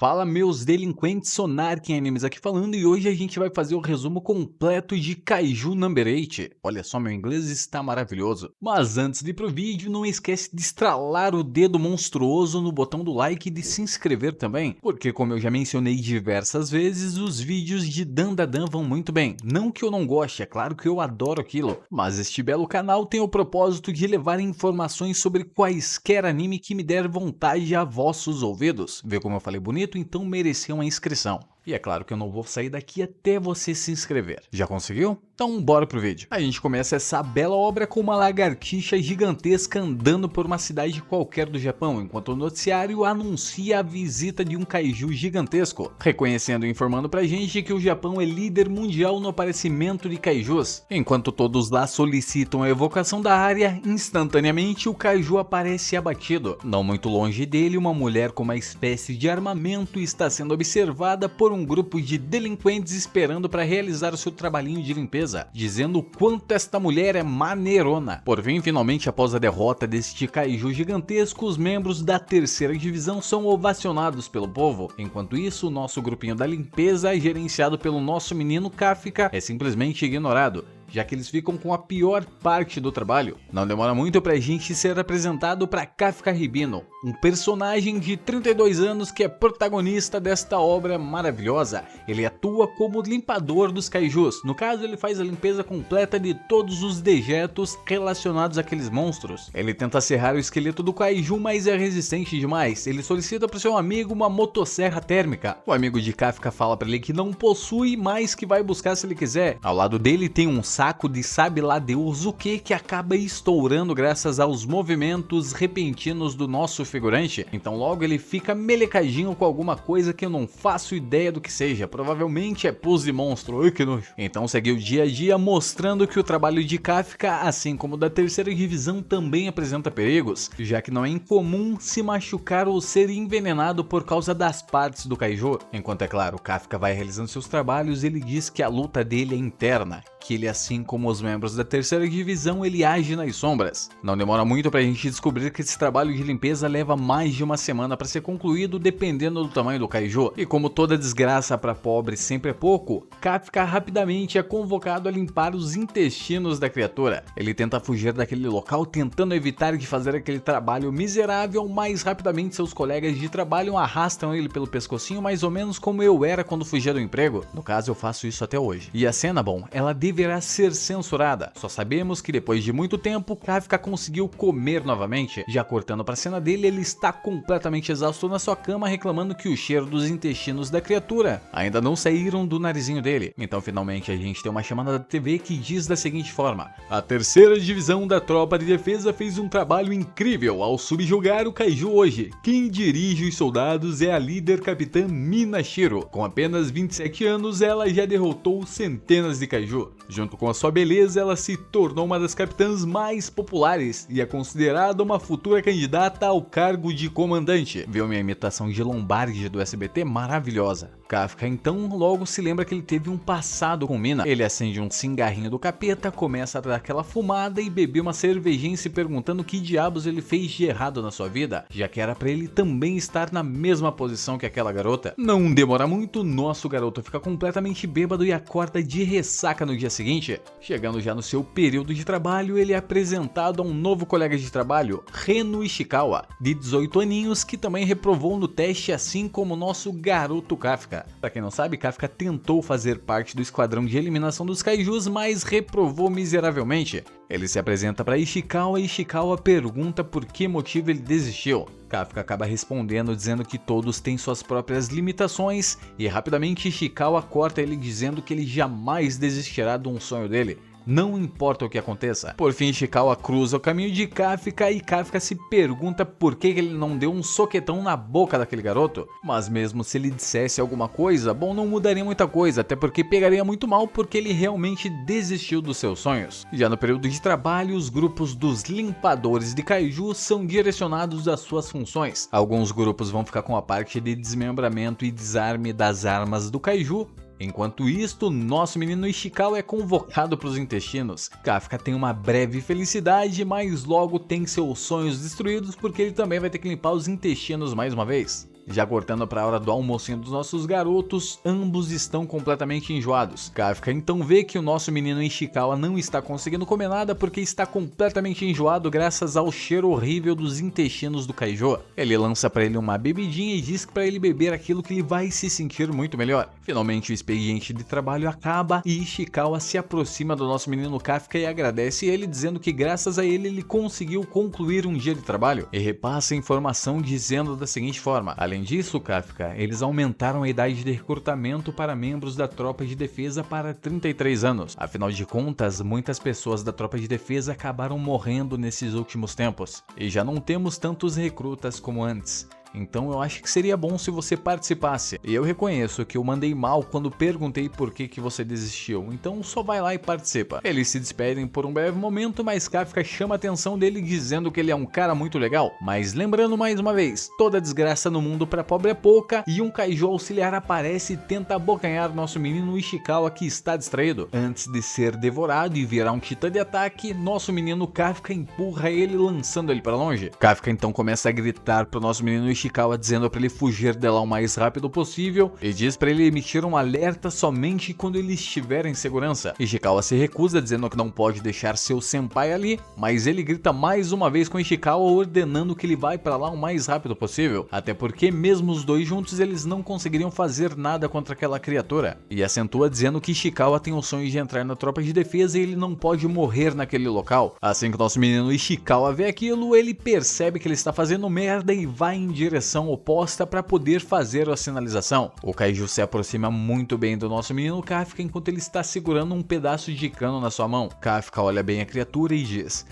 Fala meus delinquentes, Sonark Animes aqui falando e hoje a gente vai fazer o resumo completo de Kaiju Number 8. Olha só, meu inglês está maravilhoso. Mas antes de ir pro vídeo, não esquece de estralar o dedo monstruoso no botão do like e de se inscrever também. Porque como eu já mencionei diversas vezes, os vídeos de Dandadan vão muito bem. Não que eu não goste, é claro que eu adoro aquilo. Mas este belo canal tem o propósito de levar informações sobre quaisquer anime que me der vontade a vossos ouvidos. Vê como eu falei bonito? Então mereceu uma inscrição. E é claro que eu não vou sair daqui até você se inscrever. Já conseguiu? Então bora pro vídeo. A gente começa essa bela obra com uma lagartixa gigantesca andando por uma cidade qualquer do Japão, enquanto o noticiário anuncia a visita de um kaiju gigantesco, reconhecendo e informando pra gente que o Japão é líder mundial no aparecimento de kaijus. Enquanto todos lá solicitam a evocação da área, instantaneamente o kaiju aparece abatido. Não muito longe dele, uma mulher com uma espécie de armamento está sendo observada por um grupo de delinquentes esperando para realizar o seu trabalhinho de limpeza, dizendo o quanto esta mulher é maneirona. Por fim, finalmente após a derrota deste kaiju gigantesco, os membros da terceira divisão são ovacionados pelo povo. Enquanto isso, o nosso grupinho da limpeza, gerenciado pelo nosso menino Kafka, é simplesmente ignorado, já que eles ficam com a pior parte do trabalho. Não demora muito pra gente ser apresentado para Kafka Ribino, um personagem de 32 anos que é protagonista desta obra maravilhosa. Ele atua como limpador dos kaijus, no caso ele faz a limpeza completa de todos os dejetos relacionados àqueles monstros. Ele tenta serrar o esqueleto do kaiju, mas é resistente demais. Ele solicita para seu amigo uma motosserra térmica. O amigo de Kafka fala para ele que não possui, mas que vai buscar se ele quiser. Ao lado dele tem um saco de sabe lá Deus o que acaba estourando graças aos movimentos repentinos do nosso figurante. Então logo ele fica melecadinho com alguma coisa que eu não faço ideia do que seja, provavelmente é pus de monstro. Ai, que nojo. Então segue o dia a dia mostrando que o trabalho de Kafka, assim como da terceira divisão, também apresenta perigos, já que não é incomum se machucar ou ser envenenado por causa das partes do kaiju. Enquanto é claro, Kafka vai realizando seus trabalhos, ele diz que a luta dele é interna, que ele, assim como os membros da terceira divisão, ele age nas sombras. Não demora muito pra gente descobrir que esse trabalho de limpeza leva mais de uma semana para ser concluído, dependendo do tamanho do kaiju. E como toda desgraça para pobre sempre é pouco, Kafka rapidamente é convocado a limpar os intestinos da criatura. Ele tenta fugir daquele local, tentando evitar de fazer aquele trabalho miserável, mas rapidamente seus colegas de trabalho arrastam ele pelo pescocinho, mais ou menos como eu era quando fugia do emprego. No caso, eu faço isso até hoje. E a cena, bom, ela deverá ser censurada. Só sabemos que depois de muito tempo, Kafka conseguiu comer novamente. Já cortando pra cena dele, ele está completamente exausto na sua cama, reclamando que o cheiro dos intestinos da criatura ainda não saíram do narizinho dele. Então finalmente a gente tem uma chamada da TV que diz da seguinte forma: a terceira divisão da tropa de defesa fez um trabalho incrível ao subjugar o kaiju hoje. Quem dirige os soldados é a líder capitã Minashiro. Com apenas 27 anos, ela já derrotou centenas de kaiju. Junto com a sua beleza, ela se tornou uma das capitãs mais populares e é considerada uma futura candidata ao cargo de comandante. Viu minha imitação de Lombardi do SBT? Maravilhosa. Kafka então logo se lembra que ele teve um passado com Mina. Ele acende um cigarrinho do capeta, começa a dar aquela fumada e beber uma cervejinha, se perguntando o que diabos ele fez de errado na sua vida, já que era pra ele também estar na mesma posição que aquela garota. Não demora muito, nosso garoto fica completamente bêbado e acorda de ressaca no dia seguinte. Chegando já no seu período de trabalho, ele é apresentado a um novo colega de trabalho, Reno Ishikawa, de 18 aninhos, que também reprovou no teste, assim como o nosso garoto Kafka. Pra quem não sabe, Kafka tentou fazer parte do esquadrão de eliminação dos kaijus, mas reprovou miseravelmente. Ele se apresenta para Ishikawa e Ishikawa pergunta por que motivo ele desistiu. Kafka acaba respondendo dizendo que todos têm suas próprias limitações e rapidamente Ishikawa corta ele dizendo que ele jamais desistirá de um sonho dele, não importa o que aconteça. Por fim, Ishikawa cruza o caminho de Kafka e Kafka se pergunta por que ele não deu um soquetão na boca daquele garoto. Mas mesmo se ele dissesse alguma coisa, bom, não mudaria muita coisa, até porque pegaria muito mal porque ele realmente desistiu dos seus sonhos. Já no período de trabalho, os grupos dos limpadores de kaiju são direcionados às suas funções. Alguns grupos vão ficar com a parte de desmembramento e desarme das armas do kaiju, Enquanto isto, nosso menino Ishikawa é convocado para os intestinos. Kafka tem uma breve felicidade, mas logo tem seus sonhos destruídos porque ele também vai ter que limpar os intestinos mais uma vez. Já cortando para a hora do almocinho dos nossos garotos, ambos estão completamente enjoados. Kafka então vê que o nosso menino Ishikawa não está conseguindo comer nada porque está completamente enjoado graças ao cheiro horrível dos intestinos do Kaiju. Ele lança para ele uma bebidinha e diz que para ele beber aquilo que ele vai se sentir muito melhor. Finalmente o expediente de trabalho acaba e Ishikawa se aproxima do nosso menino Kafka e agradece ele, dizendo que graças a ele conseguiu concluir um dia de trabalho, e repassa a informação dizendo da seguinte forma: além disso, Kafka, eles aumentaram a idade de recrutamento para membros da tropa de defesa para 33 anos. Afinal de contas, muitas pessoas da tropa de defesa acabaram morrendo nesses últimos tempos, e já não temos tantos recrutas como antes. Então eu acho que seria bom se você participasse. E eu reconheço que eu mandei mal quando perguntei por que você desistiu, então só vai lá e participa. Eles se despedem por um breve momento, mas Kafka chama a atenção dele dizendo que ele é um cara muito legal. Mas lembrando mais uma vez, toda desgraça no mundo pra pobre é pouca, e um Kaiju auxiliar aparece e tenta abocanhar nosso menino Ishikawa, que está distraído. Antes de ser devorado e virar um titã de ataque, nosso menino Kafka empurra ele, lançando ele para longe. Kafka então começa a gritar pro nosso menino Ishikawa dizendo para ele fugir dela o mais rápido possível e diz para ele emitir um alerta somente quando ele estiver em segurança. Ishikawa se recusa, dizendo que não pode deixar seu senpai ali, mas ele grita mais uma vez com Ishikawa, ordenando que ele vá para lá o mais rápido possível, até porque mesmo os dois juntos eles não conseguiriam fazer nada contra aquela criatura, e acentua dizendo que Ishikawa tem o sonho de entrar na tropa de defesa e ele não pode morrer naquele local. Assim que o nosso menino Ishikawa vê aquilo, ele percebe que ele está fazendo merda e vai em direção oposta para poder fazer a sinalização. O Kaiju se aproxima muito bem do nosso menino Kafka enquanto ele está segurando um pedaço de cano na sua mão. Kafka olha bem a criatura e diz: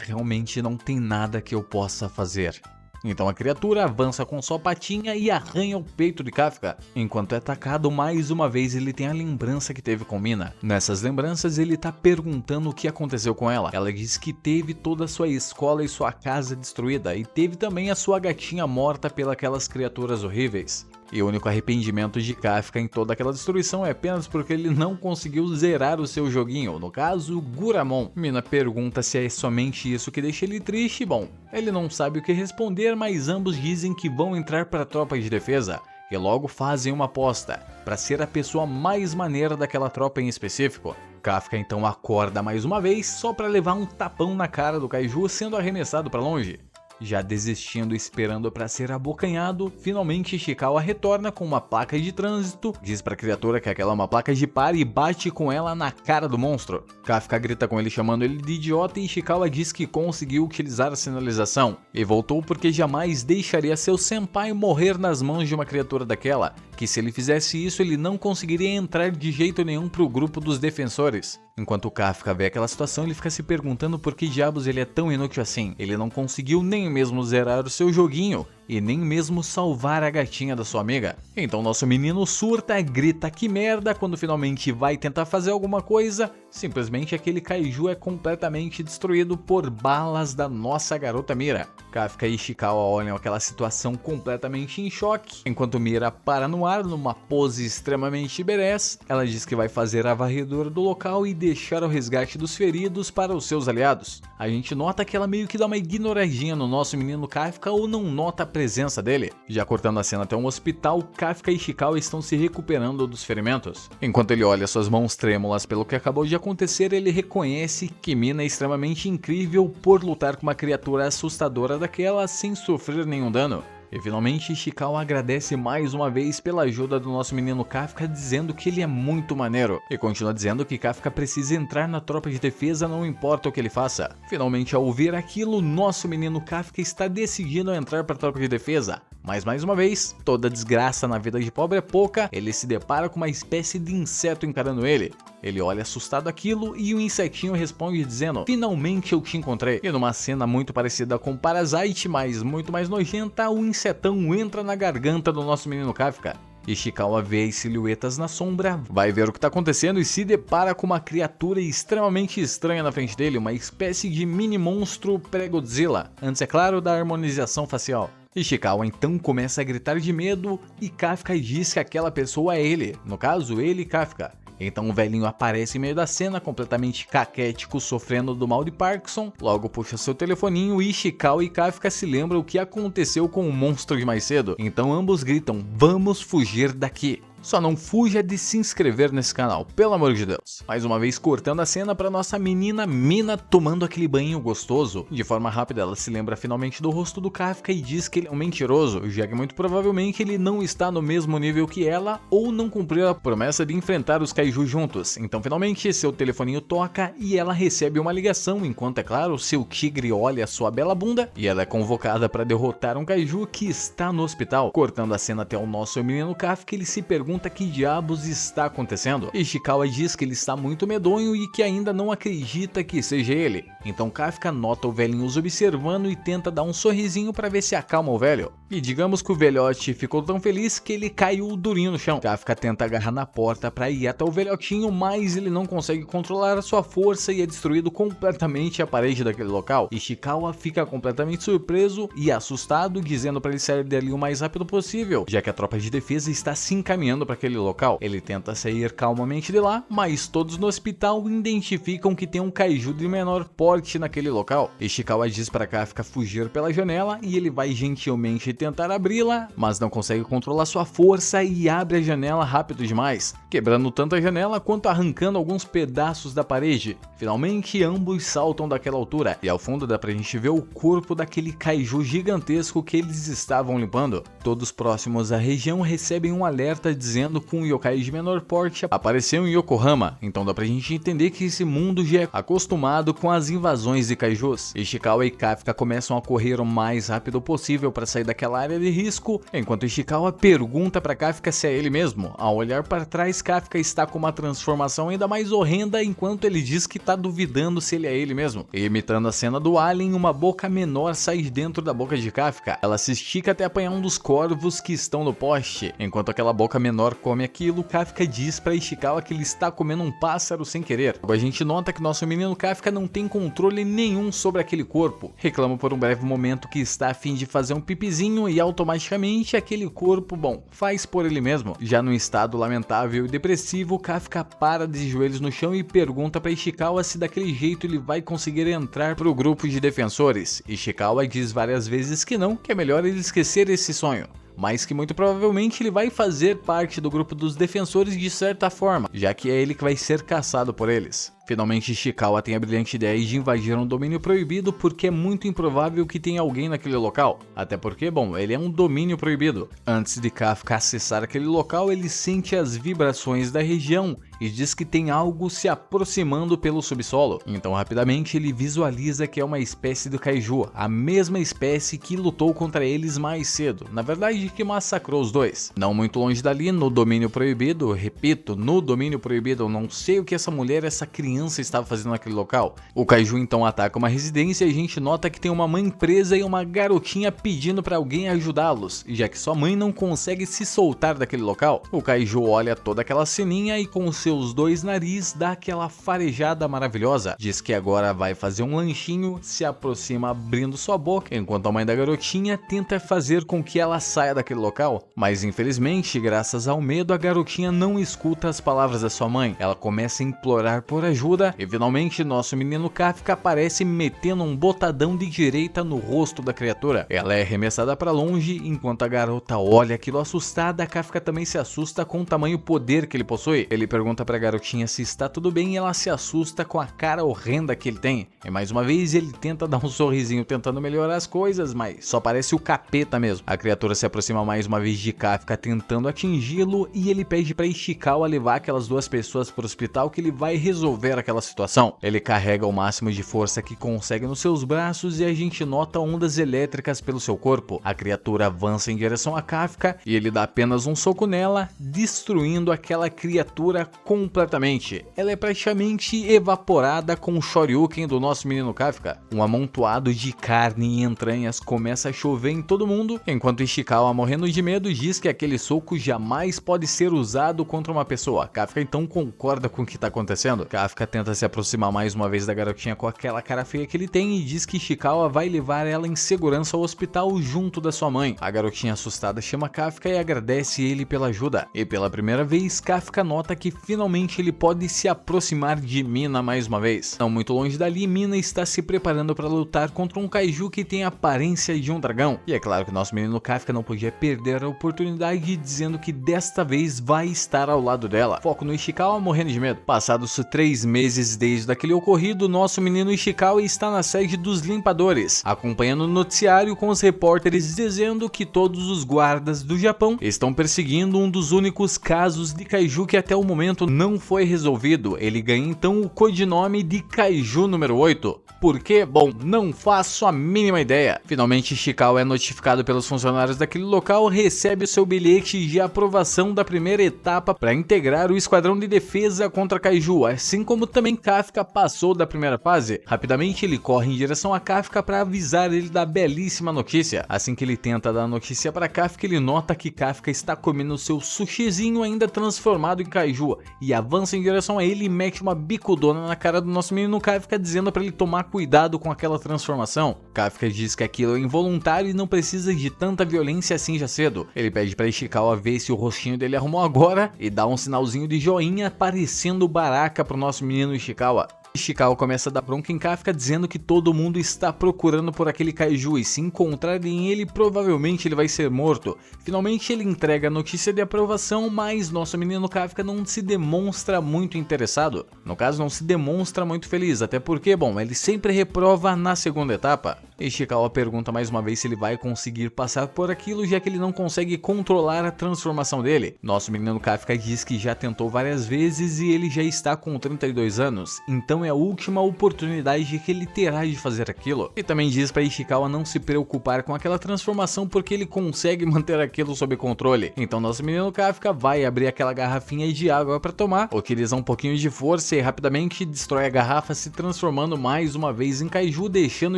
realmente não tem nada que eu possa fazer. Então a criatura avança com sua patinha e arranha o peito de Kafka. Enquanto é atacado mais uma vez, ele tem a lembrança que teve com Mina. Nessas lembranças ele tá perguntando o que aconteceu com ela. Ela diz que teve toda a sua escola e sua casa destruída, e teve também a sua gatinha morta pelas criaturas horríveis. E o único arrependimento de Kafka em toda aquela destruição é apenas porque ele não conseguiu zerar o seu joguinho, no caso, Guramon. Mina pergunta se é somente isso que deixa ele triste. Bom, ele não sabe o que responder, mas ambos dizem que vão entrar para a tropa de defesa e logo fazem uma aposta para ser a pessoa mais maneira daquela tropa em específico. Kafka então acorda mais uma vez só para levar um tapão na cara do Kaiju, sendo arremessado para longe. Já desistindo e esperando para ser abocanhado, finalmente Ishikawa retorna com uma placa de trânsito, diz para a criatura que aquela é uma placa de pare e bate com ela na cara do monstro. Kafka grita com ele, chamando ele de idiota, e Ishikawa diz que conseguiu utilizar a sinalização e voltou porque jamais deixaria seu senpai morrer nas mãos de uma criatura daquela, que se ele fizesse isso ele não conseguiria entrar de jeito nenhum para o grupo dos defensores. Enquanto Kafka vê aquela situação, ele fica se perguntando por que diabos ele é tão inútil assim. Ele não conseguiu nem mesmo zerar o seu joguinho e nem mesmo salvar a gatinha da sua amiga. Então nosso menino surta, grita que merda, quando finalmente vai tentar fazer alguma coisa, simplesmente aquele Kaiju é completamente destruído por balas da nossa garota Mira. Kafka e Ishikawa olham aquela situação completamente em choque, enquanto Mira para no ar numa pose extremamente badass. Ela diz que vai fazer a varredura do local e deixar o resgate dos feridos para os seus aliados. A gente nota que ela meio que dá uma ignoradinha no nosso menino Kafka ou não nota a presença dele. Já cortando a cena até um hospital, Kafka e Ishikawa estão se recuperando dos ferimentos. Enquanto ele olha suas mãos trêmulas pelo que acabou de acontecer, ele reconhece que Mina é extremamente incrível por lutar com uma criatura assustadora daquela sem sofrer nenhum dano. E finalmente Ishikawa agradece mais uma vez pela ajuda do nosso menino Kafka, dizendo que ele é muito maneiro. E continua dizendo que Kafka precisa entrar na tropa de defesa, não importa o que ele faça. Finalmente, ao ouvir aquilo, nosso menino Kafka está decidido a entrar para a tropa de defesa. Mas mais uma vez, toda desgraça na vida de pobre é pouca, ele se depara com uma espécie de inseto encarando ele. Ele olha assustado aquilo e o insetinho responde dizendo: finalmente eu te encontrei. E numa cena muito parecida com Parasite, mas muito mais nojenta, o insetão entra na garganta do nosso menino Kafka. Ishikawa vê as silhuetas na sombra, vai ver o que está acontecendo e se depara com uma criatura extremamente estranha na frente dele, uma espécie de mini monstro pré-Godzilla, antes é claro da harmonização facial. Ishikawa então começa a gritar de medo e Kafka diz que aquela pessoa é ele, no caso ele Kafka. Então o velhinho aparece em meio da cena, completamente caquético, sofrendo do mal de Parkinson, logo puxa seu telefoninho e Ishikawa e Kafka se lembram o que aconteceu com o monstro de mais cedo. Então ambos gritam: vamos fugir daqui. Só não fuja de se inscrever nesse canal, pelo amor de Deus. Mais uma vez cortando a cena para nossa menina Mina tomando aquele banho gostoso. De forma rápida ela se lembra finalmente do rosto do Kafka e diz que ele é um mentiroso, já que muito provavelmente ele não está no mesmo nível que ela ou não cumpriu a promessa de enfrentar os kaiju juntos. Então finalmente seu telefoninho toca e ela recebe uma ligação, enquanto é claro seu tigre olha sua bela bunda e ela é convocada para derrotar um kaiju que está no hospital. Cortando a cena até o nosso menino Kafka, ele se pergunta que diabos está acontecendo. Ishikawa diz que ele está muito medonho e que ainda não acredita que seja ele. Então Kafka nota o velhinho os observando e tenta dar um sorrisinho para ver se acalma o velho. E digamos que o velhote ficou tão feliz que ele caiu durinho no chão. Kafka tenta agarrar na porta para ir até o velhotinho, mas ele não consegue controlar a sua força e é destruído completamente a parede daquele local. Ishikawa fica completamente surpreso e assustado, dizendo para ele sair dali o mais rápido possível, já que a tropa de defesa está se encaminhando para aquele local. Ele tenta sair calmamente de lá, mas todos no hospital identificam que tem um kaiju de menor porte naquele local. Ishikawa diz para Kafka fugir pela janela e ele vai gentilmente tentar abri-la, mas não consegue controlar sua força e abre a janela rápido demais, quebrando tanto a janela quanto arrancando alguns pedaços da parede. Finalmente ambos saltam daquela altura e ao fundo dá pra gente ver o corpo daquele kaiju gigantesco que eles estavam limpando. Todos próximos à região recebem um alerta dizendo que um yokai de menor porte apareceu em Yokohama, então dá pra gente entender que esse mundo já é acostumado com as invasões de kaijus. Ishikawa e Kafka começam a correr o mais rápido possível para sair daquela área de risco, enquanto Ishikawa pergunta para Kafka se é ele mesmo. Ao olhar para trás, Kafka está com uma transformação ainda mais horrenda, enquanto ele diz que tá duvidando se ele é ele mesmo. E, imitando a cena do Alien, uma boca menor sai de dentro da boca de Kafka. Ela se estica até apanhar um dos corvos que estão no poste. Enquanto aquela boca menor come aquilo, Kafka diz para Ishikawa que ele está comendo um pássaro sem querer. A gente nota que nosso menino Kafka não tem controle nenhum sobre aquele corpo. Reclama por um breve momento que está a fim de fazer um pipizinho e automaticamente aquele corpo, bom, faz por ele mesmo. Já no estado lamentável e depressivo, Kafka para de joelhos no chão e pergunta para Ishikawa se daquele jeito ele vai conseguir entrar pro grupo de defensores. Ishikawa diz várias vezes que não, que é melhor ele esquecer esse sonho, mas que muito provavelmente ele vai fazer parte do grupo dos defensores de certa forma, já que é ele que vai ser caçado por eles. Finalmente Ishikawa tem a brilhante ideia de invadir um domínio proibido porque é muito improvável que tenha alguém naquele local, até porque, bom, ele é um domínio proibido. Antes de Kafka acessar aquele local, ele sente as vibrações da região e diz que tem algo se aproximando pelo subsolo. Então rapidamente ele visualiza que é uma espécie de kaiju, a mesma espécie que lutou contra eles mais cedo, na verdade que massacrou os dois. Não muito longe dali, no domínio proibido, repito, no domínio proibido, eu não sei o que essa mulher, essa criança estava fazendo naquele local. O kaiju então ataca uma residência e a gente nota que tem uma mãe presa e uma garotinha pedindo para alguém ajudá-los, já que sua mãe não consegue se soltar daquele local. O kaiju olha toda aquela ceninha e com seus dois narizes dá aquela farejada maravilhosa. Diz que agora vai fazer um lanchinho, se aproxima abrindo sua boca, enquanto a mãe da garotinha tenta fazer com que ela saia daquele local. Mas infelizmente, graças ao medo, a garotinha não escuta as palavras da sua mãe. Ela começa a implorar por ajuda e finalmente nosso menino Kafka aparece metendo um botadão de direita no rosto da criatura. Ela é arremessada para longe, enquanto a garota olha aquilo assustada. Kafka também se assusta com o tamanho poder que ele possui. Ele pergunta para a garotinha se está tudo bem e ela se assusta com a cara horrenda que ele tem. E mais uma vez ele tenta dar um sorrisinho tentando melhorar as coisas, mas só parece o capeta mesmo. A criatura se aproxima mais uma vez de Kafka tentando atingi-lo e ele pede para Ishikawa levar aquelas duas pessoas para o hospital que ele vai resolver aquela situação. Ele carrega o máximo de força que consegue nos seus braços e a gente nota ondas elétricas pelo seu corpo. A criatura avança em direção a Kafka e ele dá apenas um soco nela, destruindo aquela criatura completamente. Ela é praticamente evaporada com o Shoryuken do nosso menino Kafka. Um amontoado de carne e entranhas começa a chover em todo mundo, enquanto Ishikawa, morrendo de medo, diz que aquele soco jamais pode ser usado contra uma pessoa. Kafka então concorda com o que está acontecendo. Kafka tenta se aproximar mais uma vez da garotinha com aquela cara feia que ele tem e diz que Ishikawa vai levar ela em segurança ao hospital junto da sua mãe. A garotinha assustada chama Kafka e agradece ele pela ajuda. E pela primeira vez, Kafka nota que finalmente ele pode se aproximar de Mina mais uma vez. Não muito longe dali, Mina está se preparando para lutar contra um kaiju que tem a aparência de um dragão. E é claro que o nosso menino Kafka não podia perder a oportunidade, dizendo que desta vez vai estar ao lado dela. Foco no Ishikawa morrendo de medo. Passados 3 meses desde aquele ocorrido, nosso menino Ishikawa está na sede dos limpadores, acompanhando o noticiário com os repórteres dizendo que todos os guardas do Japão estão perseguindo um dos únicos casos de kaiju que até o momento não foi resolvido. Ele ganha então o codinome de Kaiju número 8. Por quê? Bom, não faço a mínima ideia. Finalmente Ishikawa é notificado pelos funcionários daquele local, recebe o seu bilhete de aprovação da primeira etapa para integrar o esquadrão de defesa contra Kaiju, assim como também Kafka passou da primeira fase. Rapidamente ele corre em direção a Kafka para avisar ele da belíssima notícia. Assim que ele tenta dar a notícia para Kafka, ele nota que Kafka está comendo seu sushizinho ainda transformado em Kaiju e avança em direção a ele e mete uma bicudona na cara do nosso menino Kafka, dizendo para ele tomar cuidado com aquela transformação. Kafka diz que aquilo é involuntário e não precisa de tanta violência assim já cedo. Ele pede para Ishikawa ver se o rostinho dele arrumou agora e dá um sinalzinho de joinha parecendo Baraka pro nosso menino Ishikawa. Ishikawa começa a dar bronca em Kafka, dizendo que todo mundo está procurando por aquele kaiju e se encontrarem ele, provavelmente ele vai ser morto. Finalmente ele entrega a notícia de aprovação, mas nosso menino Kafka não se demonstra muito interessado. No caso, não se demonstra muito feliz, até porque, bom, ele sempre reprova na segunda etapa. Ishikawa pergunta mais uma vez se ele vai conseguir passar por aquilo, já que ele não consegue controlar a transformação dele. Nosso menino Kafka diz que já tentou várias vezes e ele já está com 32 anos, então é a última oportunidade que ele terá de fazer aquilo. E também diz para Ishikawa não se preocupar com aquela transformação porque ele consegue manter aquilo sob controle. Então nosso menino Kafka vai abrir aquela garrafinha de água para tomar, utiliza um pouquinho de força e rapidamente destrói a garrafa, se transformando mais uma vez em kaiju, deixando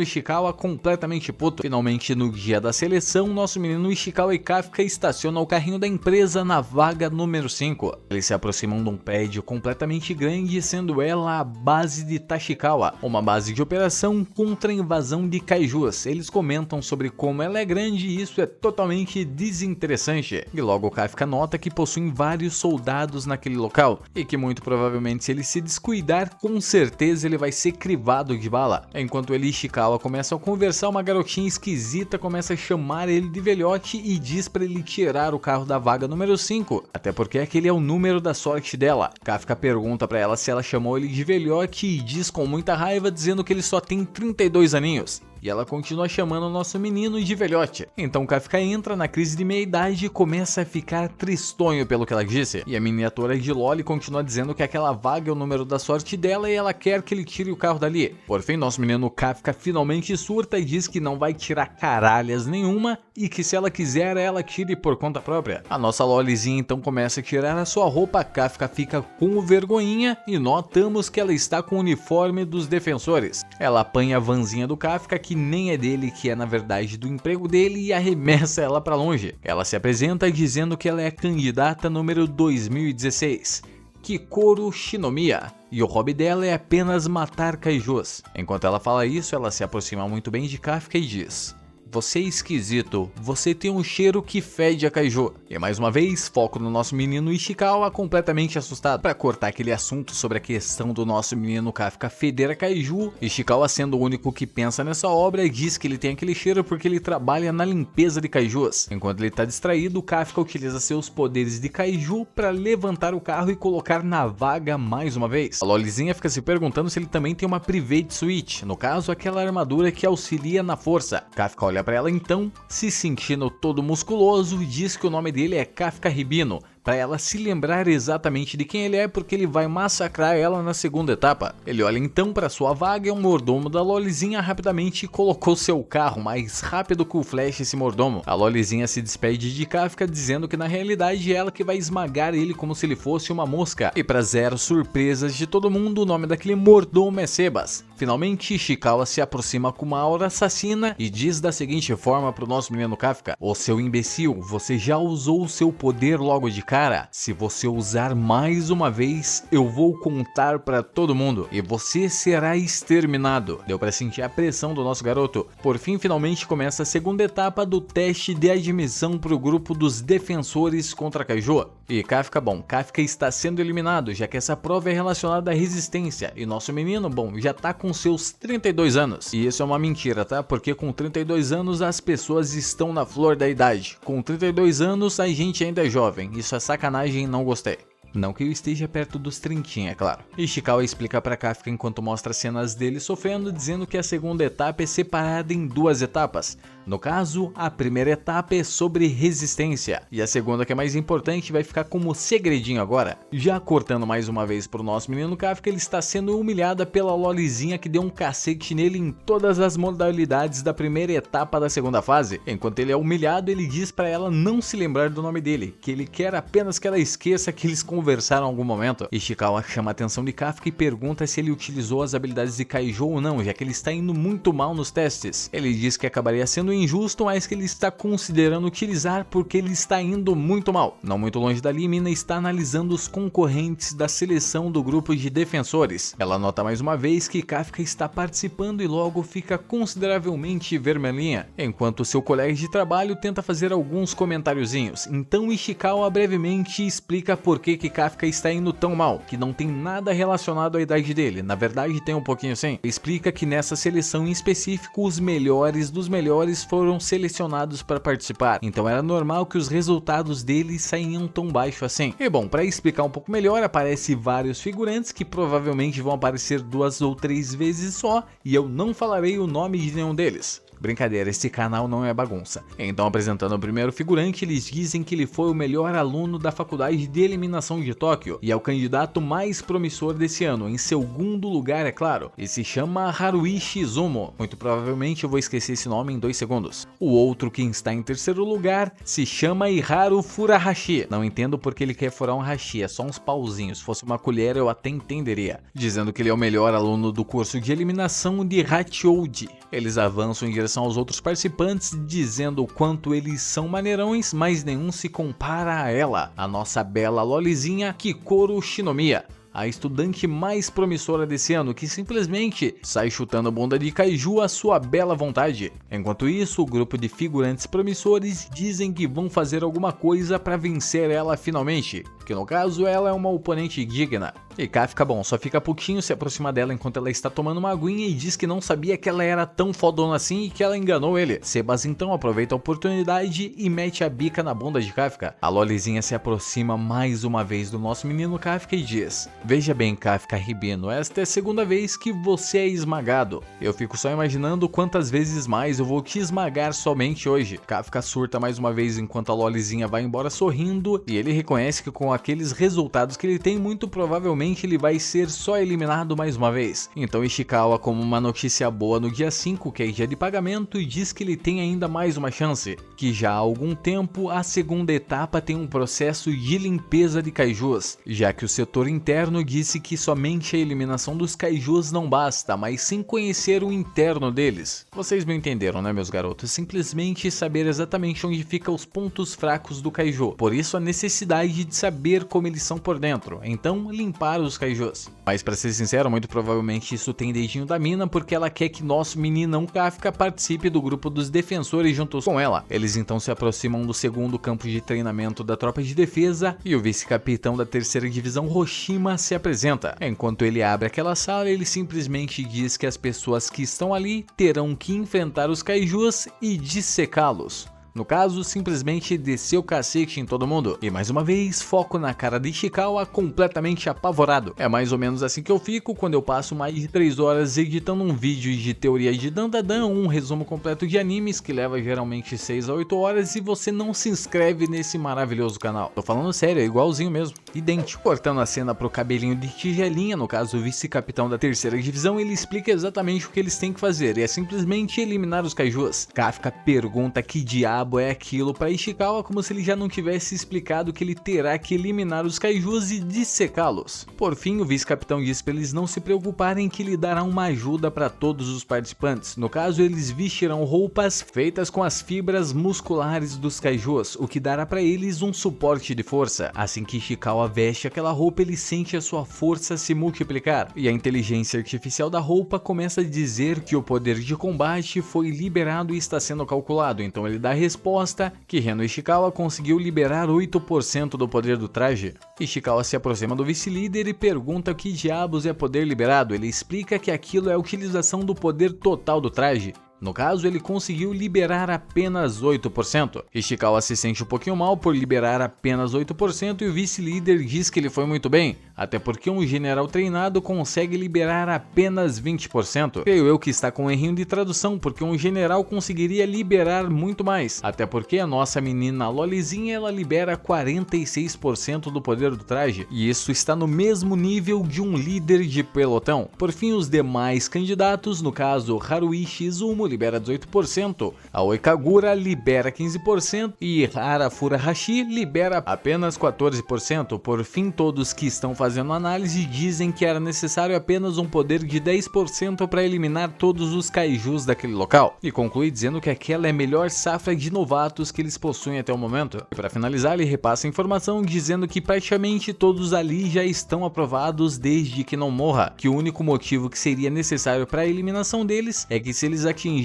Ishikawa completamente puto. Finalmente, no dia da seleção, nosso menino Ishikawa e Kafka estacionam o carrinho da empresa na vaga número 5. Eles se aproximam de um prédio completamente grande, sendo ela a base de Tashikawa, uma base de operação contra a invasão de kaijus. Eles comentam sobre como ela é grande e isso é totalmente desinteressante. E logo Kafka nota que possuem vários soldados naquele local e que muito provavelmente, se ele se descuidar, com certeza ele vai ser crivado de bala. Enquanto ele e Ishikawa começam a conversar, uma garotinha esquisita começa a chamar ele de velhote e diz para ele tirar o carro da vaga número 5, até porque aquele é o número da sorte dela. Kafka pergunta para ela se ela chamou ele de velhote e diz com muita raiva, dizendo que ele só tem 32 aninhos. E ela continua chamando o nosso menino de velhote. Então Kafka entra na crise de meia-idade e começa a ficar tristonho pelo que ela disse. E a miniatura de Loli continua dizendo que aquela vaga é o número da sorte dela e ela quer que ele tire o carro dali. Por fim, nosso menino Kafka finalmente surta e diz que não vai tirar caralhas nenhuma e que se ela quiser, ela tire por conta própria. A nossa Lolizinha então começa a tirar a sua roupa, Kafka fica com vergonhinha e notamos que ela está com o uniforme dos defensores. Ela apanha a vanzinha do Kafka, que nem é dele, que é na verdade do emprego dele, e arremessa ela pra longe. Ela se apresenta dizendo que ela é a candidata número 2016, Kikoru Shinomiya, e o hobby dela é apenas matar kaijus. Enquanto ela fala isso, ela se aproxima muito bem de Kafka e diz: "Você é esquisito, você tem um cheiro que fede a kaiju." E mais uma vez, foco no nosso menino Ishikawa, completamente assustado. Para cortar aquele assunto sobre a questão do nosso menino Kafka feder a kaiju, Ishikawa, sendo o único que pensa nessa obra, diz que ele tem aquele cheiro porque ele trabalha na limpeza de kaijus. Enquanto ele está distraído, Kafka utiliza seus poderes de kaiju para levantar o carro e colocar na vaga mais uma vez. A Lolizinha fica se perguntando se ele também tem uma Private Suite, no caso aquela armadura que auxilia na força. Kafka olha para ela então, se sentindo todo musculoso, diz que o nome dele é Kafka Ribino, para ela se lembrar exatamente de quem ele é, porque ele vai massacrar ela na segunda etapa. Ele olha então para sua vaga e o mordomo da Lolizinha rapidamente colocou seu carro mais rápido que o flash esse mordomo. A Lolizinha se despede de Kafka dizendo que na realidade é ela que vai esmagar ele como se ele fosse uma mosca. E para zero surpresas de todo mundo, o nome daquele mordomo é Sebas. Finalmente, Ishikawa se aproxima com uma aura assassina e diz da seguinte forma pro nosso menino Kafka: "Ô seu imbecil, você já usou o seu poder logo de cara. cara, se você usar mais uma vez, eu vou contar pra todo mundo e você será exterminado. Deu pra sentir a pressão do nosso garoto. Por fim, finalmente começa a segunda etapa do teste de admissão pro grupo dos defensores contra Kaiju. E Kafka, Kafka está sendo eliminado, já que essa prova é relacionada à resistência, e nosso menino, já tá com seus 32 anos. E isso é uma mentira, tá? Porque com 32 anos as pessoas estão na flor da idade. Com 32 anos a gente ainda é jovem, isso é sacanagem e não gostei. Não que eu esteja perto dos 30, é claro. Ishikawa explica pra Kafka enquanto mostra cenas dele sofrendo, dizendo que a segunda etapa é separada em duas etapas. No caso, a primeira etapa é sobre resistência, e a segunda, que é mais importante, vai ficar como segredinho agora. Já cortando mais uma vez pro nosso menino Kafka, ele está sendo humilhado pela Lolizinha que deu um cacete nele em todas as modalidades da primeira etapa da segunda fase. Enquanto ele é humilhado, ele diz pra ela não se lembrar do nome dele, que ele quer apenas que ela esqueça que eles conversaram em algum momento. Ishikawa chama a atenção de Kafka e pergunta se ele utilizou as habilidades de Kaiju ou não, já que ele está indo muito mal nos testes. Ele diz que acabaria sendo injusto, mas que ele está considerando utilizar porque ele está indo muito mal. Não muito longe dali, Mina está analisando os concorrentes da seleção do grupo de defensores. Ela nota mais uma vez que Kafka está participando e logo fica consideravelmente vermelhinha, enquanto seu colega de trabalho tenta fazer alguns comentáriozinhos. Então Ishikawa brevemente explica por que Kafka está indo tão mal, que não tem nada relacionado à idade dele, na verdade tem um pouquinho sim. Explica que nessa seleção em específico os melhores dos melhores foram selecionados para participar, então era normal que os resultados deles saíam tão baixo assim. E para explicar um pouco melhor, aparece vários figurantes que provavelmente vão aparecer 2 ou 3 vezes só, e eu não falarei o nome de nenhum deles. Brincadeira, esse canal não é bagunça. Então, apresentando o primeiro figurante, eles dizem que ele foi o melhor aluno da faculdade de eliminação de Tóquio e é o candidato mais promissor desse ano, em segundo lugar, é claro, e se chama Haruichi Izumo. Muito provavelmente eu vou esquecer esse nome em 2 segundos. O outro, que está em terceiro lugar, se chama Iharu Furahashi. Não entendo porque ele quer furar um hashi, é só uns pauzinhos. Se fosse uma colher eu até entenderia. Dizendo que ele é o melhor aluno do curso de eliminação de Hachioji. Eles avançam em direção aos outros participantes, dizendo o quanto eles são maneirões, mas nenhum se compara a ela, a nossa bela Lolizinha Kikoru Shinomiya, a estudante mais promissora desse ano, que simplesmente sai chutando a bunda de Kaiju à sua bela vontade. Enquanto isso, o grupo de figurantes promissores dizem que vão fazer alguma coisa para vencer ela finalmente, que no caso ela é uma oponente digna. E Kafka, só fica pouquinho, se aproxima dela enquanto ela está tomando uma aguinha e diz que não sabia que ela era tão fodona assim e que ela enganou ele. Sebas então aproveita a oportunidade e mete a bica na bunda de Kafka. A Lolizinha se aproxima mais uma vez do nosso menino Kafka e diz: "Veja bem, Kafka Ribino, esta é a segunda vez que você é esmagado. Eu fico só imaginando quantas vezes mais eu vou te esmagar somente hoje." Kafka surta mais uma vez enquanto a Lolizinha vai embora sorrindo e ele reconhece que com aqueles resultados que ele tem, muito provavelmente ele vai ser só eliminado mais uma vez. Então Ishikawa, como uma notícia boa no dia 5, que é dia de pagamento, e diz que ele tem ainda mais uma chance, que já há algum tempo a segunda etapa tem um processo de limpeza de kaijus, já que o setor interno disse que somente a eliminação dos kaijus não basta, mas sim conhecer o interno deles. Vocês me entenderam, né, meus garotos? Simplesmente saber exatamente onde ficam os pontos fracos do kaiju, por isso a necessidade de saber como eles são por dentro, então limpar os kaijus. Mas pra ser sincero, muito provavelmente isso tem dedinho da Mina, porque ela quer que nosso meninão Kafka participe do grupo dos defensores juntos com ela. Eles então se aproximam do segundo campo de treinamento da tropa de defesa e o vice-capitão da terceira divisão, Hoshima, se apresenta. Enquanto ele abre aquela sala, ele simplesmente diz que as pessoas que estão ali terão que enfrentar os kaijus e dissecá-los. No caso, simplesmente desceu o cacete em todo mundo. E mais uma vez, foco na cara de Ishikawa, completamente apavorado. É mais ou menos assim que eu fico quando eu passo mais de 3 horas editando um vídeo de teoria de Dandadan, um resumo completo de animes que leva geralmente 6 a 8 horas e você não se inscreve nesse maravilhoso canal. Tô falando sério, é igualzinho mesmo. idêntico. Cortando a cena pro cabelinho de tigelinha, no caso o vice-capitão da terceira divisão, ele explica exatamente o que eles têm que fazer, e é simplesmente eliminar os kaijus. Kafka pergunta que diabo é aquilo para Ishikawa, como se ele já não tivesse explicado que ele terá que eliminar os kaijus e dissecá-los. Por fim, o vice-capitão diz para eles não se preocuparem, que lhe dará uma ajuda para todos os participantes. No caso, eles vestirão roupas feitas com as fibras musculares dos kaijus, o que dará para eles um suporte de força. Assim que Ishikawa veste aquela roupa, ele sente a sua força se multiplicar, e a inteligência artificial da roupa começa a dizer que o poder de combate foi liberado e está sendo calculado. Então ele dá a resposta que Reno Ishikawa conseguiu liberar 8% do poder do traje. Ishikawa se aproxima do vice-líder e pergunta o que diabos é poder liberado. Ele explica que aquilo é a utilização do poder total do traje. No caso, ele conseguiu liberar apenas 8%. Ishikawa se sente um pouquinho mal por liberar apenas 8% e o vice-líder diz que ele foi muito bem, até porque um general treinado consegue liberar apenas 20%. Creio eu que está com um errinho de tradução, porque um general conseguiria liberar muito mais, até porque a nossa menina Lolizinha ela libera 46% do poder do traje, e isso está no mesmo nível de um líder de pelotão. Por fim, os demais candidatos, no caso Haruichi Izumo libera 18%, Aoi Kagura libera 15% e Hara Furuhashi libera apenas 14%. Por fim, todos que estão fazendo análise dizem que era necessário apenas um poder de 10% para eliminar todos os kaijus daquele local, e conclui dizendo que aquela é a melhor safra de novatos que eles possuem até o momento. E para finalizar, ele repassa a informação dizendo que praticamente todos ali já estão aprovados desde que não morra, que o único motivo que seria necessário para a eliminação deles é que se eles atingissem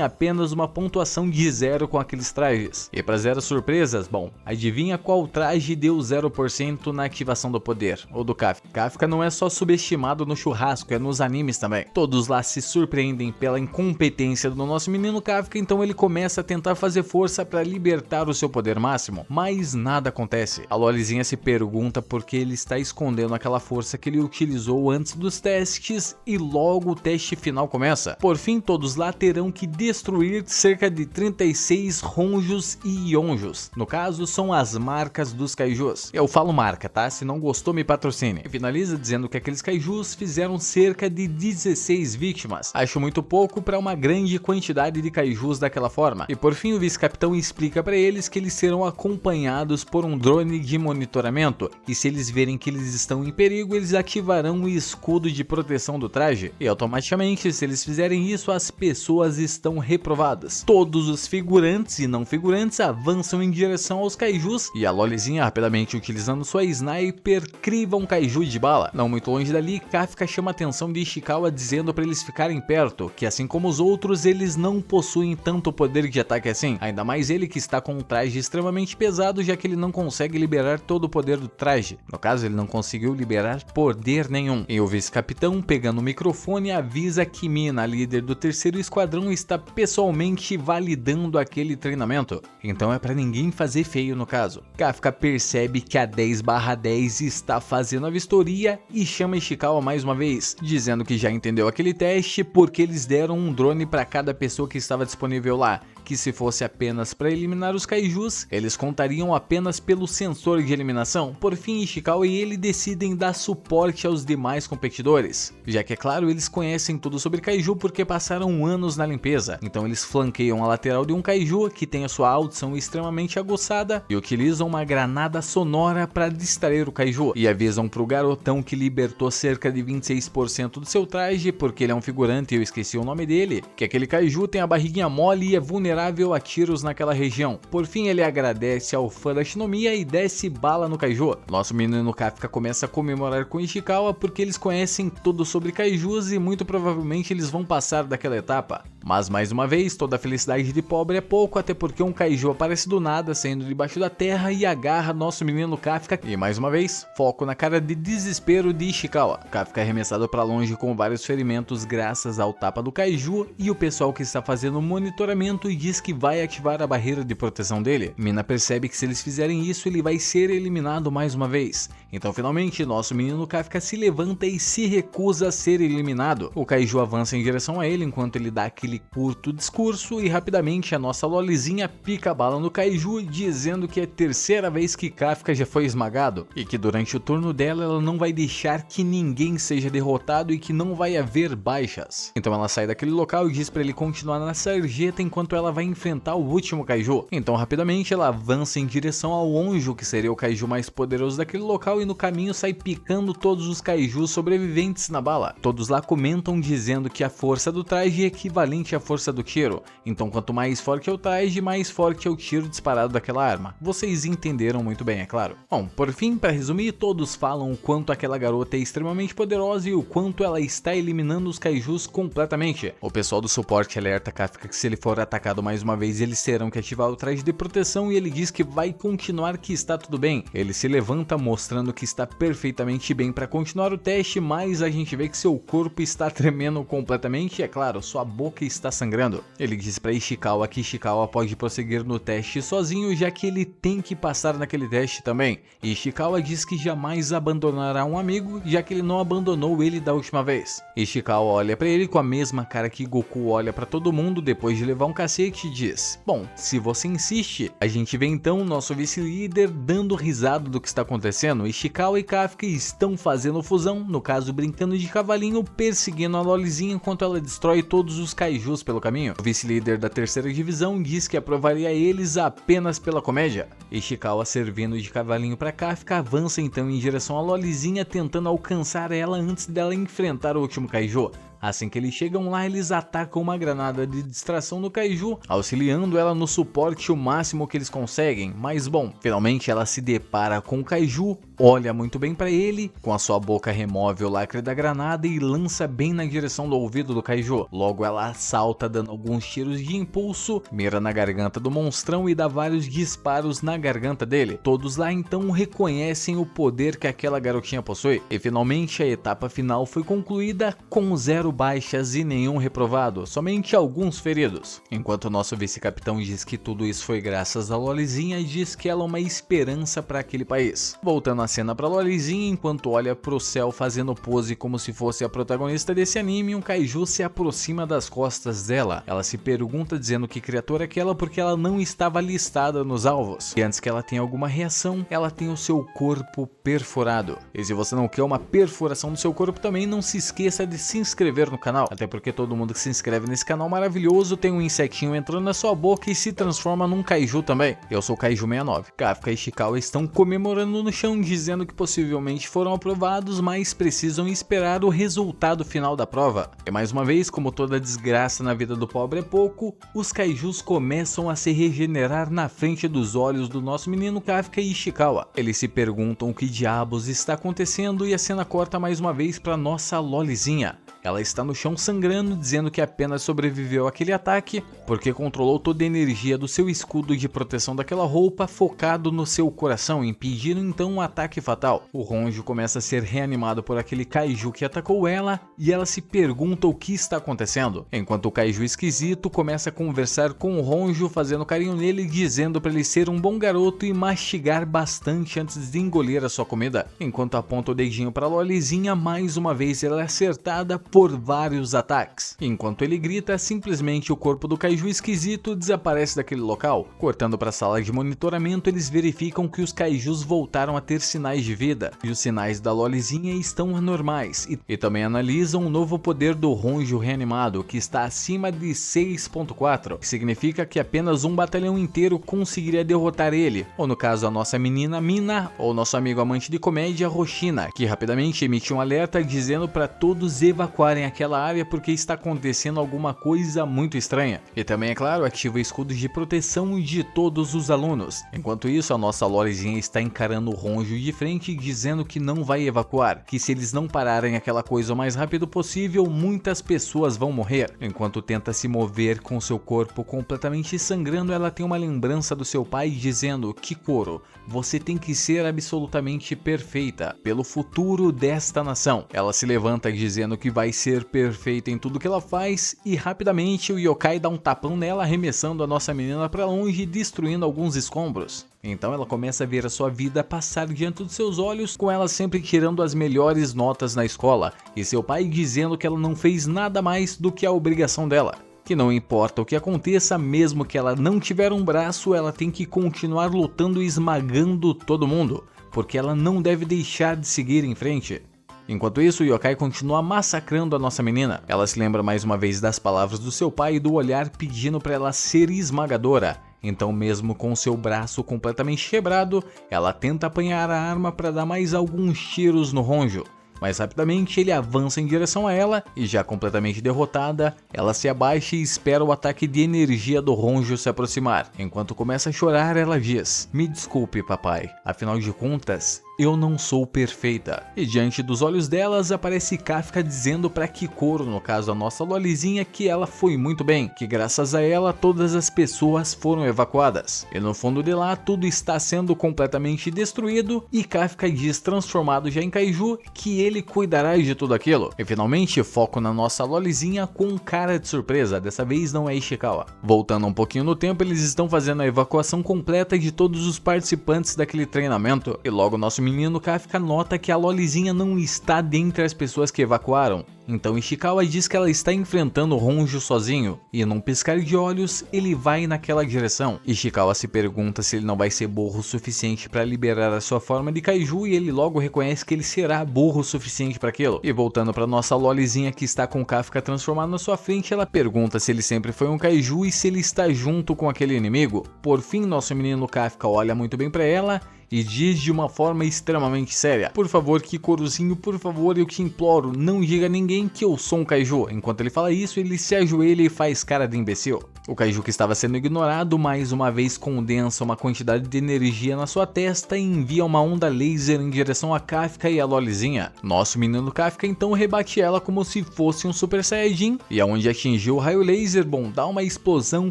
apenas uma pontuação de 0 com aqueles trajes. E para zero surpresas, bom, adivinha qual traje deu 0% na ativação do poder, ou do Kafka? Kafka não é só subestimado no churrasco, é nos animes também. Todos lá se surpreendem pela incompetência do nosso menino Kafka, então ele começa a tentar fazer força para libertar o seu poder máximo, mas nada acontece. A Lolizinha se pergunta por que ele está escondendo aquela força que ele utilizou antes dos testes, e logo o teste final começa. Por fim, todos lá terão que destruir cerca de 36 Honjos e Yonjos. No caso, são as marcas dos kaijus. Eu falo marca, tá? Se não gostou, me patrocine. E finaliza dizendo que aqueles kaijus fizeram cerca de 16 vítimas. Acho muito pouco para uma grande quantidade de kaijus daquela forma. E por fim, o vice-capitão explica para eles que eles serão acompanhados por um drone de monitoramento, e se eles verem que eles estão em perigo, eles ativarão o escudo de proteção do traje, e automaticamente, se eles fizerem isso, as pessoas estão reprovadas. Todos os figurantes e não figurantes avançam em direção aos kaijus, e a Lolizinha, rapidamente utilizando sua sniper, criva um kaiju de bala. Não muito longe dali, Kafka chama a atenção de Ishikawa dizendo para eles ficarem perto, que assim como os outros, eles não possuem tanto poder de ataque assim, ainda mais ele que está com um traje extremamente pesado, já que ele não consegue liberar todo o poder do traje. No caso, ele não conseguiu liberar poder nenhum. E o vice-capitão, pegando o microfone, avisa que Mina, líder do terceiro esquadrão, está pessoalmente validando aquele treinamento, então é para ninguém fazer feio no caso. Kafka percebe que a 10/10 está fazendo a vistoria e chama Ishikawa mais uma vez, dizendo que já entendeu aquele teste porque eles deram um drone para cada pessoa que estava disponível lá, que se fosse apenas para eliminar os kaijus, eles contariam apenas pelo sensor de eliminação. Por fim, Ishikawa e ele decidem dar suporte aos demais competidores, já que é claro, eles conhecem tudo sobre kaiju porque passaram anos na limpeza. Então eles flanqueiam a lateral de um kaiju que tem a sua audição extremamente aguçada e utilizam uma granada sonora para distrair o kaiju, e avisam pro garotão que libertou cerca de 26% do seu traje, porque ele é um figurante e eu esqueci o nome dele, que aquele kaiju tem a barriguinha mole e é vulnerável a tiros naquela região. Por fim, ele agradece ao fã da Shinomiya e desce bala no kaiju. Nosso menino Kafka começa a comemorar com Ishikawa porque eles conhecem tudo sobre kaijus e muito provavelmente eles vão passar daquela etapa. Mas mais uma vez, toda a felicidade de pobre é pouco, até porque um kaiju aparece do nada, saindo debaixo da terra e agarra nosso menino Kafka. E mais uma vez, foco na cara de desespero de Ishikawa. Kafka é arremessado para longe com vários ferimentos graças ao tapa do kaiju, e o pessoal que está fazendo o monitoramento diz que vai ativar a barreira de proteção dele. Mina percebe que se eles fizerem isso, ele vai ser eliminado mais uma vez. Então finalmente, nosso menino Kafka se levanta e se recusa a ser eliminado. O kaiju avança em direção a ele enquanto ele dá aquele aquele curto discurso e rapidamente a nossa Lolizinha pica a bala no Kaiju, dizendo que é a terceira vez que Kafka já foi esmagado e que durante o turno dela ela não vai deixar que ninguém seja derrotado e que não vai haver baixas. Então ela sai daquele local e diz para ele continuar na sarjeta enquanto ela vai enfrentar o último Kaiju. Então rapidamente ela avança em direção ao Honjo, que seria o Kaiju mais poderoso daquele local, e no caminho sai picando todos os Kaijus sobreviventes na bala. Todos lá comentam dizendo que a força do traje é equivalente à força do tiro. Então quanto mais forte é o traje, mais forte é o tiro disparado daquela arma. Vocês entenderam muito bem, é claro. Bom, por fim, para resumir, todos falam o quanto aquela garota é extremamente poderosa e o quanto ela está eliminando os Kaijus completamente. O pessoal do suporte alerta Kafka que se ele for atacado mais uma vez, eles terão que ativar o traje de proteção e ele diz que vai continuar, que está tudo bem. Ele se levanta mostrando que está perfeitamente bem para continuar o teste, mas a gente vê que seu corpo está tremendo completamente e, é claro, sua boca está sangrando. Ele diz para Ishikawa que Ishikawa pode prosseguir no teste sozinho, já que ele tem que passar naquele teste também. E Ishikawa diz que jamais abandonará um amigo, já que ele não abandonou ele da última vez. Ishikawa olha para ele com a mesma cara que Goku olha para todo mundo depois de levar um cacete e diz: bom, se você insiste. A gente vê então o nosso vice-líder dando risada do que está acontecendo. Ishikawa e Kafka estão fazendo fusão, no caso brincando de cavalinho, perseguindo a Lolizinha enquanto ela destrói todos os Kaijus pelo caminho. O vice-líder da terceira divisão diz que aprovaria eles apenas pela comédia. Ishikawa, servindo de cavalinho para Kafka, avança então em direção à Lolizinha, tentando alcançar ela antes dela enfrentar o último Kaiju. Assim que eles chegam lá, eles atacam uma granada de distração no Kaiju, auxiliando ela no suporte o máximo que eles conseguem. Mas bom, finalmente ela se depara com o Kaiju, olha muito bem para ele, com a sua boca remove o lacre da granada e lança bem na direção do ouvido do Kaiju. Logo ela assalta dando alguns tiros de impulso, mira na garganta do monstrão e dá vários disparos na garganta dele. Todos lá então reconhecem o poder que aquela garotinha possui. E finalmente a etapa final foi concluída com 0 baixas e nenhum reprovado, somente alguns feridos. Enquanto o nosso vice-capitão diz que tudo isso foi graças a Lolizinha e diz que ela é uma esperança para aquele país. Voltando a cena para Lolizinha, enquanto olha pro céu fazendo pose como se fosse a protagonista desse anime, um Kaiju se aproxima das costas dela. Ela se pergunta dizendo que criatura é aquela porque ela não estava listada nos alvos. E antes que ela tenha alguma reação, ela tem o seu corpo perfurado. E se você não quer uma perfuração do seu corpo também, não se esqueça de se inscrever no canal, até porque todo mundo que se inscreve nesse canal maravilhoso tem um insetinho entrando na sua boca e se transforma num Kaiju também. Eu sou o Kaiju69. Kafka e Ishikawa estão comemorando no chão, dizendo que possivelmente foram aprovados, mas precisam esperar o resultado final da prova. E mais uma vez, como toda desgraça na vida do pobre é pouco, os Kaijus começam a se regenerar na frente dos olhos do nosso menino Kafka e Ishikawa. Eles se perguntam o que diabos está acontecendo e a cena corta mais uma vez para nossa Lolizinha. Ela está no chão sangrando, dizendo que apenas sobreviveu àquele ataque porque controlou toda a energia do seu escudo de proteção daquela roupa focado no seu coração, impedindo então um ataque fatal. O Honjo começa a ser reanimado por aquele Kaiju que atacou ela e ela se pergunta o que está acontecendo, enquanto o Kaiju esquisito começa a conversar com o Honjo, fazendo carinho nele, dizendo para ele ser um bom garoto e mastigar bastante antes de engolir a sua comida. Enquanto aponta o dedinho para Lolizinha, mais uma vez ela é acertada por vários ataques. Enquanto ele grita, simplesmente o corpo do Kaiju esquisito desaparece daquele local. Cortando para a sala de monitoramento, eles verificam que os Kaijus voltaram a ter sinais de vida, e os sinais da Lolizinha estão anormais, e também analisam o novo poder do Honjo reanimado, que está acima de 6.4, que significa que apenas um batalhão inteiro conseguiria derrotar ele, ou no caso a nossa menina Mina, ou nosso amigo amante de comédia Roshina, que rapidamente emite um alerta dizendo para todos evacuarem aquela área porque está acontecendo alguma coisa muito estranha. E também, é claro, ativa escudos de proteção de todos os alunos. Enquanto isso, a nossa Lolizinha está encarando o Honjo de frente, dizendo que não vai evacuar, que se eles não pararem aquela coisa o mais rápido possível, muitas pessoas vão morrer. Enquanto tenta se mover com seu corpo completamente sangrando, ela tem uma lembrança do seu pai dizendo: Kikoro, você tem que ser absolutamente perfeita pelo futuro desta nação. Ela se levanta dizendo que vai ser perfeita em tudo que ela faz e rapidamente o yokai dá um tapão nela, arremessando a nossa menina para longe e destruindo alguns escombros. Então ela começa a ver a sua vida passar diante dos seus olhos, com ela sempre tirando as melhores notas na escola e seu pai dizendo que ela não fez nada mais do que a obrigação dela, que não importa o que aconteça, mesmo que ela não tiver um braço, ela tem que continuar lutando e esmagando todo mundo, porque ela não deve deixar de seguir em frente. Enquanto isso, o yokai continua massacrando a nossa menina. Ela se lembra mais uma vez das palavras do seu pai e do olhar pedindo para ela ser esmagadora. Então, mesmo com seu braço completamente quebrado, ela tenta apanhar a arma para dar mais alguns tiros no Honjo. Mas rapidamente ele avança em direção a ela e, já completamente derrotada, ela se abaixa e espera o ataque de energia do Honjo se aproximar. Enquanto começa a chorar, ela diz: "Me desculpe, papai, afinal de contas, eu não sou perfeita." E diante dos olhos delas aparece Kafka dizendo para Kikoro, no caso a nossa Lolizinha, que ela foi muito bem, que graças a ela todas as pessoas foram evacuadas. E no fundo de lá tudo está sendo completamente destruído e Kafka diz, transformado já em Kaiju, que ele cuidará de tudo aquilo. E finalmente foco na nossa Lolizinha com cara de surpresa, dessa vez não é Ishikawa. Voltando um pouquinho no tempo, eles estão fazendo a evacuação completa de todos os participantes daquele treinamento e logo nosso menino Kafka nota que a Lolizinha não está dentre as pessoas que evacuaram. Então Ishikawa diz que ela está enfrentando o Honjo sozinho, e num piscar de olhos, ele vai naquela direção. Ishikawa se pergunta se ele não vai ser burro o suficiente para liberar a sua forma de Kaiju, e ele logo reconhece que ele será burro o suficiente para aquilo. E voltando para nossa Lolizinha que está com Kafka transformado na sua frente, ela pergunta se ele sempre foi um Kaiju e se ele está junto com aquele inimigo. Por fim, nosso menino Kafka olha muito bem para ela e diz de uma forma extremamente séria: "Por favor, Kikorozinho, por favor, eu te imploro, não diga a ninguém que eu sou um Kaiju." Enquanto ele fala isso, ele se ajoelha e faz cara de imbecil. O Kaiju que estava sendo ignorado, mais uma vez condensa uma quantidade de energia na sua testa e envia uma onda laser em direção a Kafka e a Lolizinha. Nosso menino Kafka então rebate ela como se fosse um Super Saiyajin, e aonde atingiu o raio laser, bom, dá uma explosão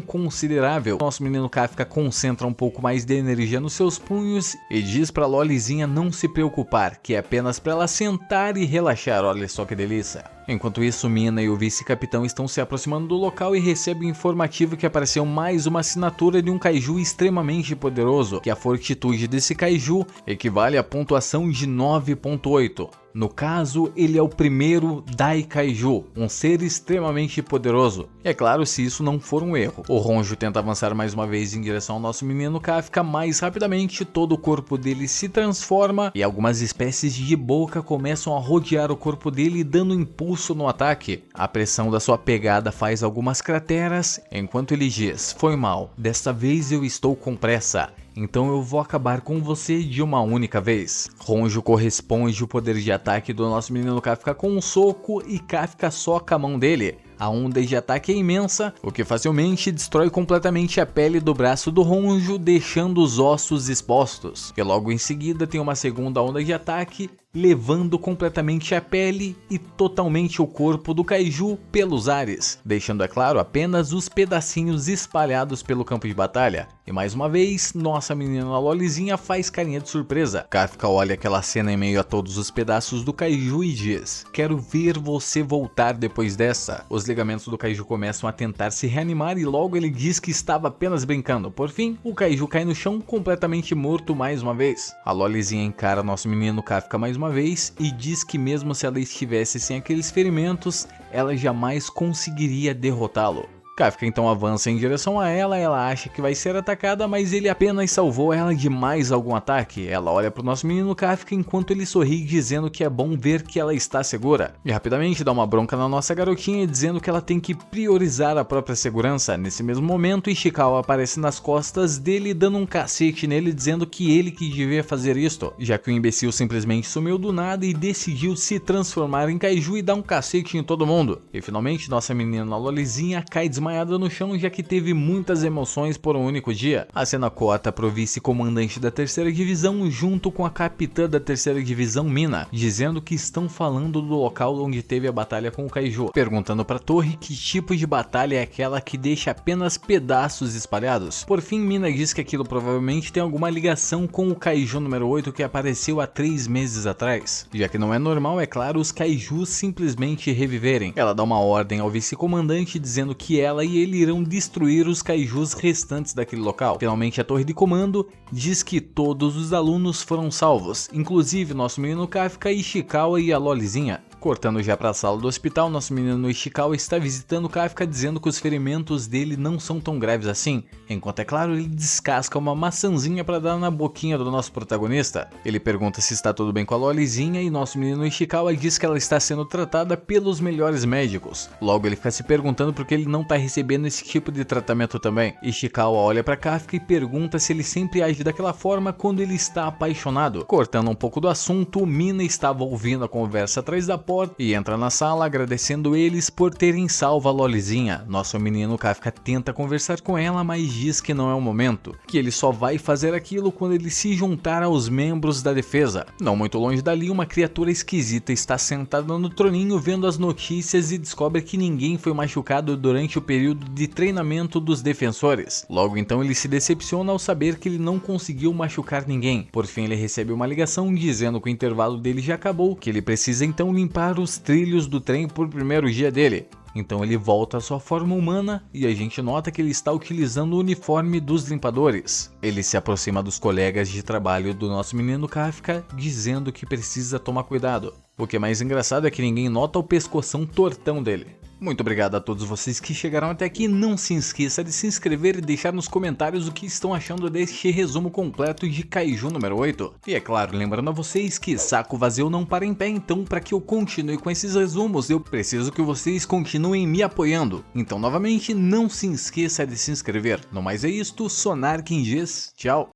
considerável. Nosso menino Kafka concentra um pouco mais de energia nos seus punhos e diz pra Lolizinha não se preocupar, que é apenas pra ela sentar e relaxar, olha só que delícia. Enquanto isso, Mina e o vice-capitão estão se aproximando do local e recebem informativo que apareceu mais uma assinatura de um Kaiju extremamente poderoso, que a fortitude desse Kaiju equivale à pontuação de 9.8. No caso, ele é o primeiro Dai Kaiju, um ser extremamente poderoso. E é claro, se isso não for um erro. O Honjo tenta avançar mais uma vez em direção ao nosso menino Kafka, mais rapidamente todo o corpo dele se transforma e algumas espécies de boca começam a rodear o corpo dele, dando impulso no ataque. A pressão da sua pegada faz algumas crateras, enquanto ele diz: "Foi mal, desta vez eu estou com pressa. Então eu vou acabar com você de uma única vez." Honjo corresponde o poder de ataque do nosso menino Kafka com um soco e Kafka soca a mão dele. A onda de ataque é imensa, o que facilmente destrói completamente a pele do braço do Honjo, deixando os ossos expostos. E logo em seguida tem uma segunda onda de ataque, levando completamente a pele e totalmente o corpo do Kaiju pelos ares, deixando, é claro, apenas os pedacinhos espalhados pelo campo de batalha. E mais uma vez, nossa menina Lolizinha faz carinha de surpresa. Kafka olha aquela cena em meio a todos os pedaços do Kaiju e diz: "Quero ver você voltar depois dessa." Os ligamentos do Kaiju começam a tentar se reanimar e logo ele diz que estava apenas brincando. Por fim, o Kaiju cai no chão completamente morto mais uma vez. A Lolizinha encara nosso menino Kafka mais uma vez e diz que mesmo se ela estivesse sem aqueles ferimentos, ela jamais conseguiria derrotá-lo. Kafka então avança em direção a ela, ela acha que vai ser atacada, mas ele apenas salvou ela de mais algum ataque. Ela olha para o nosso menino Kafka enquanto ele sorri, dizendo que é bom ver que ela está segura. E rapidamente dá uma bronca na nossa garotinha, dizendo que ela tem que priorizar a própria segurança. Nesse mesmo momento, Ishikawa aparece nas costas dele, dando um cacete nele, dizendo que ele que devia fazer isto, já que o imbecil simplesmente sumiu do nada e decidiu se transformar em Kaiju e dar um cacete em todo mundo. E finalmente nossa menina Lolizinha cai desmaiada no chão, já que teve muitas emoções por um único dia. A cena corta pro vice-comandante da terceira divisão junto com a capitã da terceira divisão, Mina, dizendo que estão falando do local onde teve a batalha com o Kaiju, perguntando pra torre que tipo de batalha é aquela que deixa apenas pedaços espalhados. Por fim, Mina diz que aquilo provavelmente tem alguma ligação com o Kaiju número 8 que apareceu há 3 meses atrás, já que não é normal, é claro, os Kaijus simplesmente reviverem. Ela dá uma ordem ao vice-comandante dizendo que ela e ele irão destruir os Kaijus restantes daquele local. Finalmente a torre de comando diz que todos os alunos foram salvos, inclusive nosso menino Kafka, Ishikawa e a Lolizinha. Cortando já para a sala do hospital, nosso menino Ishikawa está visitando Kafka dizendo que os ferimentos dele não são tão graves assim, enquanto é claro ele descasca uma maçãzinha para dar na boquinha do nosso protagonista. Ele pergunta se está tudo bem com a Lolizinha e nosso menino Ishikawa diz que ela está sendo tratada pelos melhores médicos. Logo ele fica se perguntando por que ele não está recebendo esse tipo de tratamento também. Ishikawa olha para Kafka e pergunta se ele sempre age daquela forma quando ele está apaixonado. Cortando um pouco do assunto, Mina estava ouvindo a conversa atrás da porta e entra na sala agradecendo eles por terem salvo a Lolizinha. Nosso menino Kafka tenta conversar com ela, mas diz que não é o momento, que ele só vai fazer aquilo quando ele se juntar aos membros da defesa. Não muito longe dali, uma criatura esquisita está sentada no troninho vendo as notícias e descobre que ninguém foi machucado durante o período de treinamento dos defensores. Logo então ele se decepciona ao saber que ele não conseguiu machucar ninguém. Por fim ele recebe uma ligação dizendo que o intervalo dele já acabou, que ele precisa então limpar os trilhos do trem por primeiro dia dele. Então ele volta à sua forma humana e a gente nota que ele está utilizando o uniforme dos limpadores. Ele se aproxima dos colegas de trabalho do nosso menino Kafka, dizendo que precisa tomar cuidado. O que é mais engraçado é que ninguém nota o pescoção tortão dele. Muito obrigado a todos vocês que chegaram até aqui, não se esqueça de se inscrever e deixar nos comentários o que estão achando deste resumo completo de Kaiju número 8. E é claro, lembrando a vocês que saco vazio não para em pé, então para que eu continue com esses resumos, eu preciso que vocês continuem me apoiando. Então novamente, não se esqueça de se inscrever. No mais é isto, Sonarquim diz, tchau!